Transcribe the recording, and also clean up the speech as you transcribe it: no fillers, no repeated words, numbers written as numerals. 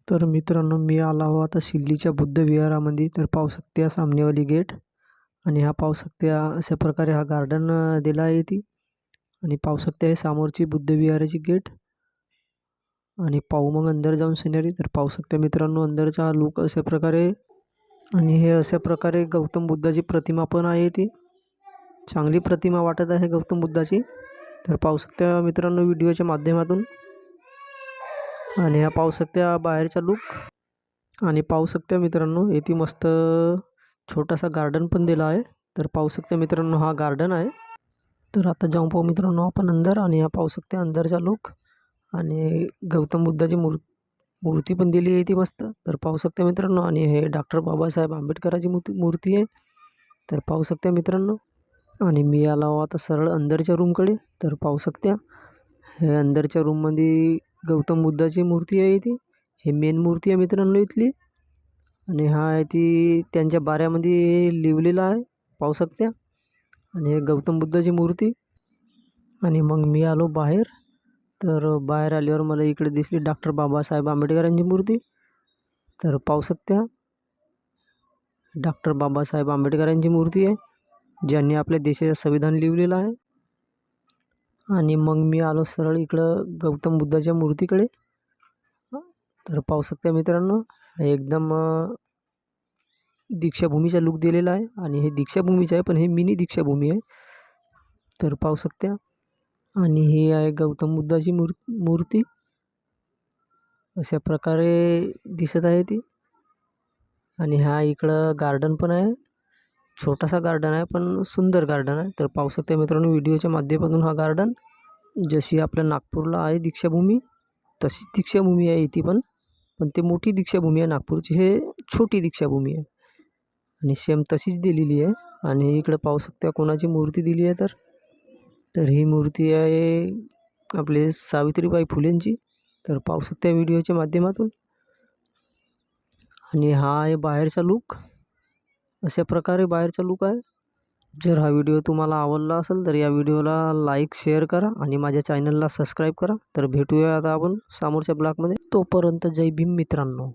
तर मित्रांनो, मी आला हो आता शिर्डीच्या बुद्ध विहारामध्ये. तर पाहू शकते हा सामनेवाली गेट आणि हा पाहू शकते अशा प्रकारे हा गार्डन दिला आहे ती. आणि पाहू शकते हे समोरची बुद्ध विहाराची गेट. आणि पाहू मग अंदर जाऊन सिनरी. तर पाहू शकते मित्रांनो अंदरचा हा लुक अशा प्रकारे. आणि हे अशा प्रकारे गौतम बुद्धाची प्रतिमा पण आहे ती. चांगली प्रतिमा वाटत आहे गौतम बुद्धाची. तर पाहू शकते मित्रांनो व्हिडिओच्या माध्यमातून. आणि हा पाहू शकते बाहेरचा लुक. आणि पाहू शकते मित्रांनो येथे मस्त छोटासा गार्डन पण दिला आहे. तर पाहू शकते मित्रांनो हा गार्डन आहे. तर आता जाऊन पाहू मित्रांनो आपण अंदर. आणि हा पाहू शकते अंदरचा लुक. आणि गौतम बुद्धाची मूर्ती पण दिली आहे ती मस्त. तर पाहू शकते मित्रांनो. आणि हे डॉक्टर बाबासाहेब आंबेडकराची मूर्ती आहे. तर पाहू शकते मित्रांनो. आणि मी आलो आता सरळ अंदरच्या रूमकडे. तर पाहू शकते हे अंदरच्या रूममध्ये गौतम बुद्धाची मूर्ती आहे ती. हे मेन मूर्ती आहे मित्रांनो इथली. आणि हा आहे ती त्यांच्या बाऱ्यामध्ये लिहिलेलं आहे पाहू शकते. आणि हे गौतम बुद्धाची मूर्ती. आणि मग मी आलो बाहेर. तर बाहेर आल्यावर मला इकडे दिसली डॉक्टर बाबासाहेब आंबेडकरांची मूर्ती. तर पाहू शकते डॉक्टर बाबासाहेब आंबेडकरांची मूर्ती आहे, ज्यांनी आपल्या देशाचं संविधान लिहिलेलं आहे. आणि मग मी आलो सरळ इकडं गौतम बुद्धाच्या मूर्तीकडे. तर पाहू शकता मित्रांनो एकदम दीक्षाभूमीचा लुक दिलेला आहे. आणि हे दीक्षाभूमीचं आहे पण हे मिनी दीक्षाभूमी आहे. तर पाहू शकता. आणि ही आहे गौतम बुद्धाची मूर्ती अशा प्रकारे दिसत आहे ती. आणि हा इकडं गार्डन पण आहे. छोटासा गार्डन आहे पण सुंदर गार्डन आहे. तर पाहू शकता मित्रांनो व्हिडिओच्या माध्यमातून हा गार्डन. जशी आपल्या नागपूरला आहे दीक्षाभूमी तशीच दीक्षाभूमी आहे इथे पण ते मोठी दीक्षाभूमी आहे नागपूरची. हे छोटी दीक्षाभूमी आहे आणि सेम तशीच दिलेली आहे. आणि इकडे पाहू शकता कोणाची मूर्ती दिली आहे. तर ही मूर्ती आहे आपले सावित्रीबाई फुलेंची. तर पाहू शकता व्हिडिओच्या माध्यमातून. आणि हा आहे बाहेरचा लुक अशा प्रकारे बाहेरचा लुक आहे. जर हा व्हिडिओ तुम्हाला आवडला असेल तर या व्हिडिओला लाईक शेअर करा आणि माझ्या चॅनलला सबस्क्राईब करा. तर भेटूया आता आपण समोरच्या ब्लॉगमध्ये. तोपर्यंत जय भीम मित्रांनो.